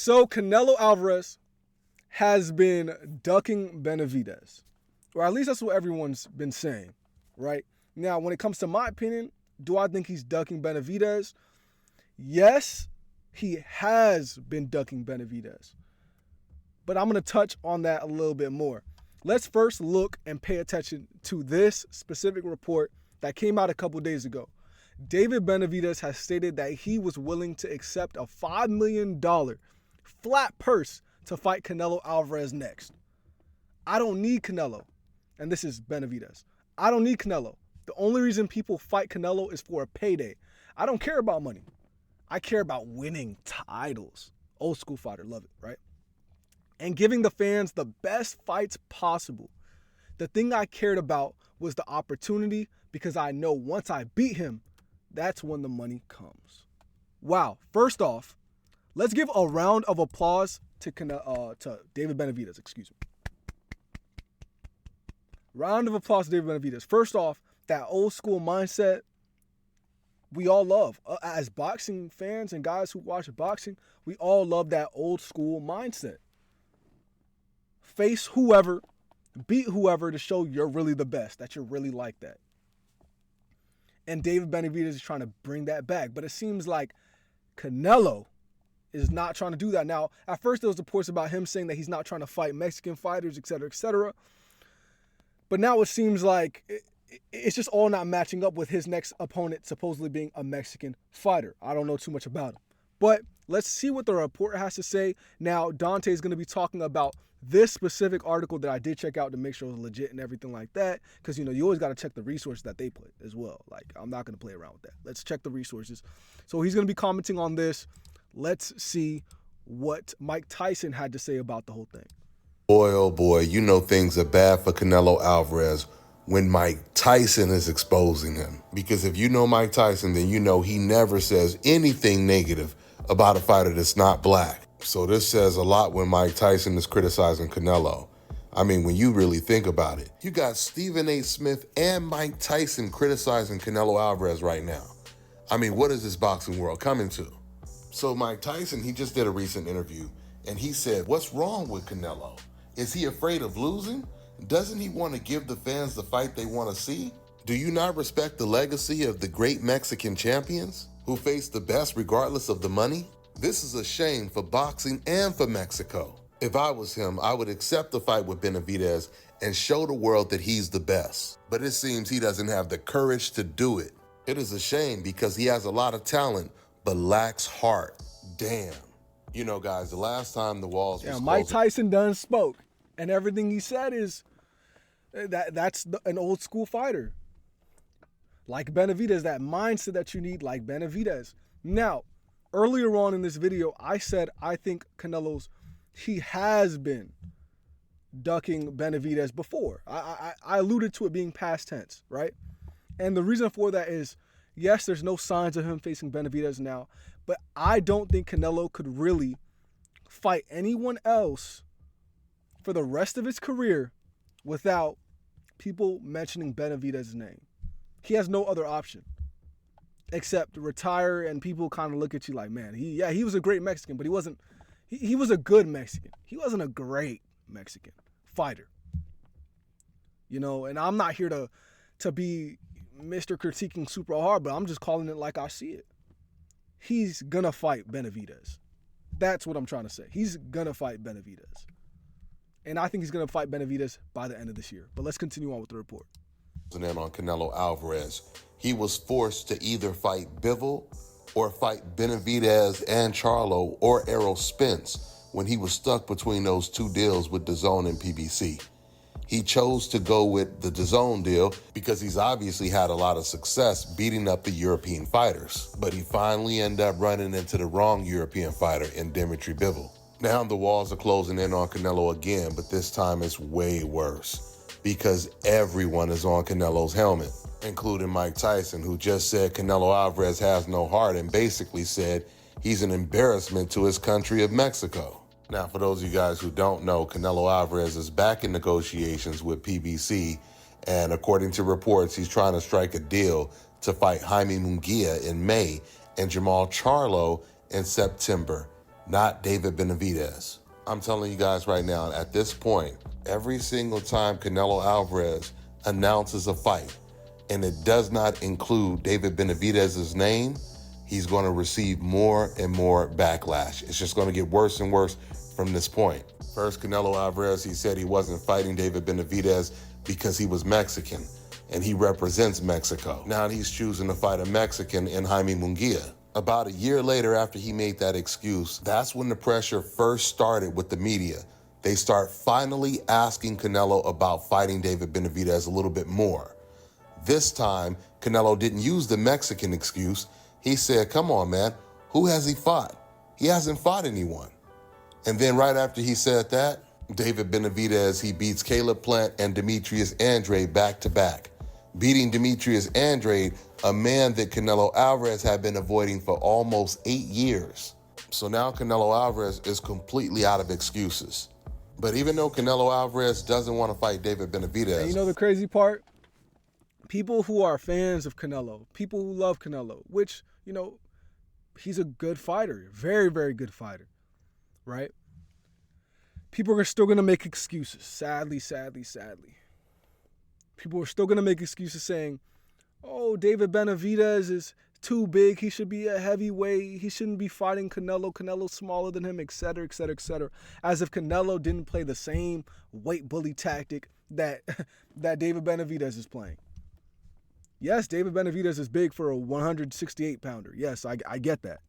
So Canelo Alvarez has been ducking Benavidez, or at least that's what everyone's been saying, right? Now, when it comes to my opinion, do I think he's ducking Benavidez? Yes, he has been ducking Benavidez. But I'm going to touch on that a little bit more. Let's first look and pay attention to this specific report that came out a couple days ago. David Benavidez has stated that he was willing to accept a $5 million flat purse to fight Canelo Alvarez next. I don't need Canelo. And this is Benavidez. I don't need Canelo. The only reason people fight Canelo is for a payday. I don't care about money. I care about winning titles. Old school fighter, love it, right? And giving the fans the best fights possible. The thing I cared about was the opportunity, because I know once I beat him, that's when the money comes. Wow. First off, let's give a round of applause to David Benavidez, excuse me. Round of applause to David Benavidez. First off, that old school mindset we all love. As boxing fans and guys who watch boxing, we all love that old school mindset. Face whoever, beat whoever to show you're really the best, that you're really like that. And David Benavidez is trying to bring that back. But it seems like Canelo is not trying to do that. Now, at first there was reports about him saying that he's not trying to fight Mexican fighters, et cetera, et cetera. But now it seems like it's just all not matching up with his next opponent supposedly being a Mexican fighter. I don't know too much about him. But let's see what the report has to say. Now, Dante is going to be talking about this specific article that I did check out to make sure it was legit and everything like that. Because, you know, you always got to check the resources that they put as well. Like, I'm not going to play around with that. Let's check the resources. So he's going to be commenting on this. Let's see what Mike Tyson had to say about the whole thing. Boy, oh boy, you know things are bad for Canelo Alvarez when Mike Tyson is exposing him. Because if you know Mike Tyson, then you know he never says anything negative about a fighter that's not black. So this says a lot when Mike Tyson is criticizing Canelo. I mean, when you really think about it, you got Stephen A. Smith and Mike Tyson criticizing Canelo Alvarez right now. I mean, what is this boxing world coming to? So Mike Tyson, he just did a recent interview and he said, what's wrong with Canelo? Is he afraid of losing? Doesn't he want to give the fans the fight they want to see? Do you not respect the legacy of the great Mexican champions who face the best regardless of the money? This is a shame for boxing and for Mexico. If I was him, I would accept the fight with Benavidez and show the world that he's the best. But it seems he doesn't have the courage to do it. It is a shame because he has a lot of talent, but lacks heart. Damn. You know, guys, the last time the walls was Mike Tyson done spoke. And everything he said is that's an old school fighter. Like Benavidez, that mindset that you need like Benavidez. Now, earlier on in this video, I said I think he has been ducking Benavidez before. I alluded to it being past tense, right? And the reason for that is, yes, there's no signs of him facing Benavidez now, but I don't think Canelo could really fight anyone else for the rest of his career without people mentioning Benavidez's name. He has no other option except retire, and people kind of look at you like, man, he was a great Mexican, but he wasn't. He was a good Mexican. He wasn't a great Mexican fighter. You know, and I'm not here to be Mr. Critiquing super hard, but I'm just calling it like I see it. He's gonna fight Benavidez. That's what I'm trying to say. He's gonna fight Benavidez. And I think he's going to fight Benavidez by the end of this year. But let's continue on with the report. And then on Canelo Alvarez, he was forced to either fight Bivol or fight Benavidez and Charlo or Errol Spence when he was stuck between those two deals with DAZN and PBC. He chose to go with the DAZN deal because he's obviously had a lot of success beating up the European fighters. But he finally ended up running into the wrong European fighter in Dimitri Bivol. Now the walls are closing in on Canelo again, but this time it's way worse because everyone is on Canelo's helmet, including Mike Tyson, who just said Canelo Alvarez has no heart and basically said he's an embarrassment to his country of Mexico. Now, for those of you guys who don't know, Canelo Alvarez is back in negotiations with PBC, and according to reports, he's trying to strike a deal to fight Jaime Munguia in May and Jamal Charlo in September. not David Benavidez. I'm telling you guys right now, at this point, every single time Canelo Alvarez announces a fight and it does not include David Benavidez's name, he's going to receive more and more backlash. It's just going to get worse and worse from this point. First, Canelo Alvarez, he said he wasn't fighting David Benavidez because he was Mexican and he represents Mexico. Now he's choosing to fight a Mexican in Jaime Munguia. About a year later, after he made that excuse, that's when the pressure first started with the media. They start finally asking Canelo about fighting David Benavidez a little bit more. This time, Canelo didn't use the Mexican excuse. He said, come on, man, who has he fought? He hasn't fought anyone. And then right after he said that, David Benavidez, he beats Caleb Plant and Demetrius Andrade back to back. Beating Demetrius Andrade, a man that Canelo Alvarez had been avoiding for almost 8 years. So now Canelo Alvarez is completely out of excuses. But even though Canelo Alvarez doesn't want to fight David Benavidez... And you know the crazy part? People who are fans of Canelo, people who love Canelo, which, you know, he's a good fighter, very, very good fighter, right? People are still going to make excuses, sadly. People are still going to make excuses saying, oh, David Benavidez is too big. He should be a heavyweight. He shouldn't be fighting Canelo. Canelo's smaller than him, etc., etc., etc. As if Canelo didn't play the same weight bully tactic that David Benavidez is playing. Yes, David Benavidez is big for a 168-pounder. Yes, I get that.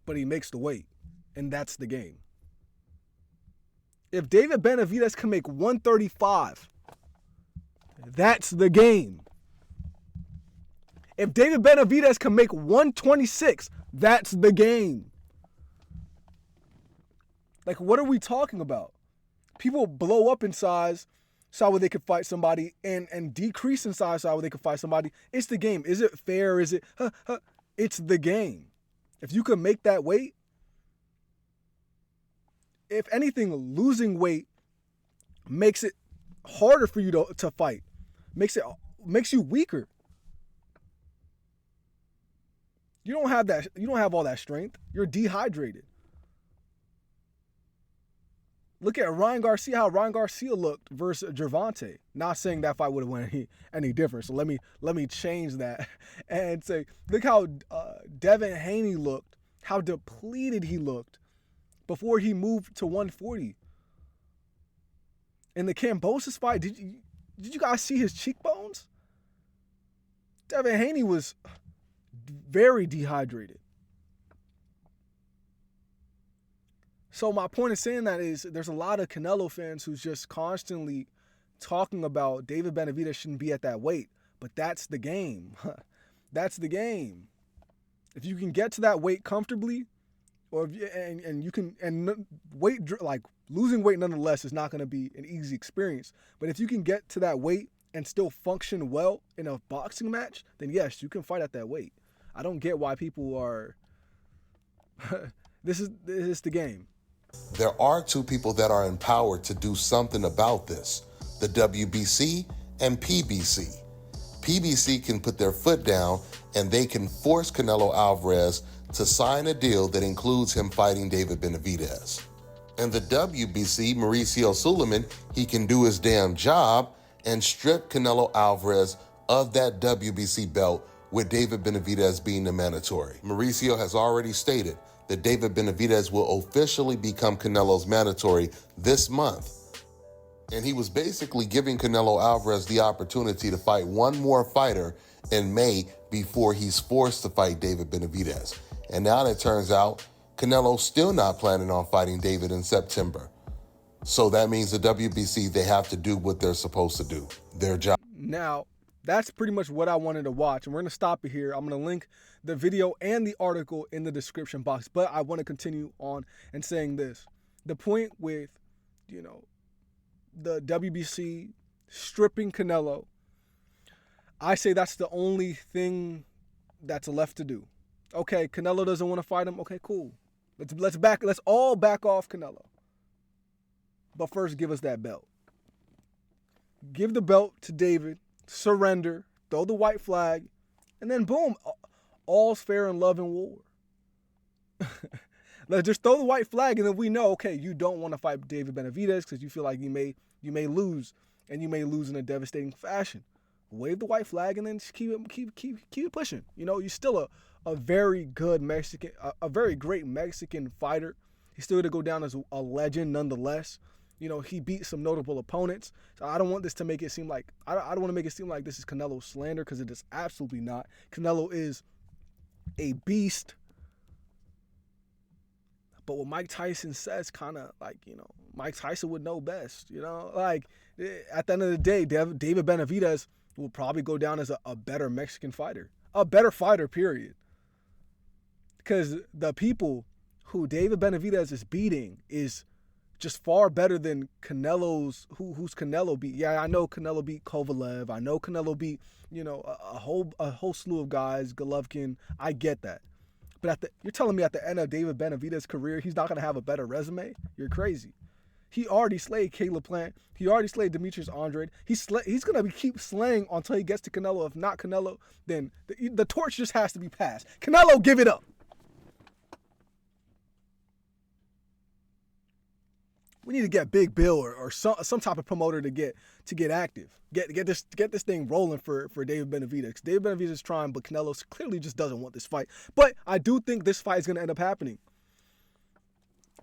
But he makes the weight, and that's the game. If David Benavidez can make 135, that's the game. If David Benavidez can make 126, that's the game. Like, what are we talking about? People blow up in size so where they could fight somebody and decrease in size so where they could fight somebody. It's the game. Is it fair? Is it? It's the game. If you can make that weight, if anything, losing weight makes it harder for you to fight. Makes you weaker. You don't have that. You don't have all that strength. You're dehydrated. Look at Ryan Garcia, how Ryan Garcia looked versus Gervonta. Not saying that fight would have went any different. So let me change that and say, look how Devin Haney looked, how depleted he looked before he moved to 140. In the Kambosos fight, did you guys see his cheekbones? Devin Haney was very dehydrated. So my point in saying that is there's a lot of Canelo fans who's just constantly talking about David Benavidez shouldn't be at that weight. But that's the game. That's the game. If you can get to that weight comfortably, or and you can, and weight, like losing weight nonetheless is not going to be an easy experience. But if you can get to that weight and still function well in a boxing match, then yes, you can fight at that weight. I don't get why people are. This is the game. There are two people that are empowered to do something about this, the WBC and PBC. PBC can put their foot down and they can force Canelo Alvarez to sign a deal that includes him fighting David Benavidez. And the WBC, Mauricio Suleiman, he can do his damn job and strip Canelo Alvarez of that WBC belt with David Benavidez being the mandatory. Mauricio has already stated that David Benavidez will officially become Canelo's mandatory this month. And he was basically giving Canelo Alvarez the opportunity to fight one more fighter in May before he's forced to fight David Benavidez. And now it turns out Canelo's still not planning on fighting David in September. So that means the WBC, they have to do what they're supposed to do, their job. Now, that's pretty much what I wanted to watch. And we're going to stop it here. I'm going to link the video and the article in the description box. But I want to continue on and saying this. The point with, the WBC stripping Canelo, I say that's the only thing that's left to do. Okay, Canelo doesn't want to fight him. Okay, cool. Let's all back off Canelo. But first, give us that belt. Give the belt to David. Surrender, throw the white flag, and then boom, all's fair in love and war. Let's just throw the white flag, and then we know, okay, you don't want to fight David Benavidez because you feel like you may lose, and you may lose in a devastating fashion. Wave the white flag, and then just keep it pushing. You know, you're still a very good Mexican, a very great Mexican fighter. He's still to go down as a legend nonetheless. You know, he beat some notable opponents. So I don't want this to make it seem like I don't want to make it seem like this is Canelo slander, because it is absolutely not. Canelo is a beast. But what Mike Tyson says, kind of like, you know, Mike Tyson would know best. You know, like at the end of the day, David Benavidez will probably go down as a better Mexican fighter, a better fighter, period. Because the people who David Benavidez is beating is just far better than who's Canelo beat. Yeah, I know Canelo beat Kovalev. I know Canelo beat, you know, a whole slew of guys, Golovkin. I get that. But you're telling me at the end of David Benavidez's career, he's not going to have a better resume? You're crazy. He already slayed Caleb Plant. He already slayed Demetrius Andrade. He's going to keep slaying until he gets to Canelo. If not Canelo, then the torch just has to be passed. Canelo, give it up. We need to get Big Bill or some type of promoter to get active. Get this thing rolling for David Benavidez. David Benavidez is trying, but Canelo clearly just doesn't want this fight. But I do think this fight is going to end up happening.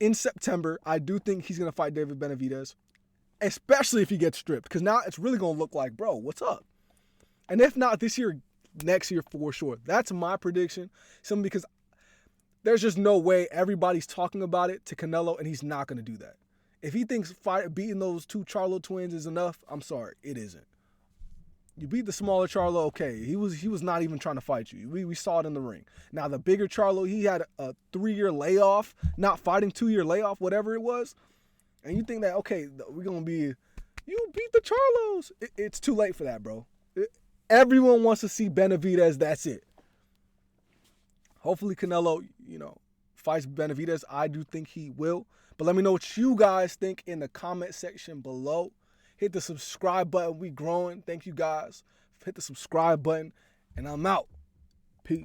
In September, I do think he's going to fight David Benavidez, especially if he gets stripped, because now it's really going to look like, bro, what's up? And if not this year, next year for sure. That's my prediction. Simply because there's just no way everybody's talking about it to Canelo, and he's not going to do that. If he thinks beating those two Charlo twins is enough, I'm sorry, it isn't. You beat the smaller Charlo, okay. He was not even trying to fight you. We saw it in the ring. Now, the bigger Charlo, he had a 3-year layoff, not fighting, 2-year layoff, whatever it was. And you think that, okay, we're going to be, you beat the Charlos. It's too late for that, bro. Everyone wants to see Benavidez, that's it. Hopefully Canelo, you know, fights Benavidez. I do think he will. But let me know what you guys think in the comment section below. Hit the subscribe button. We growing. Thank you guys. Hit the subscribe button. And I'm out. Peace.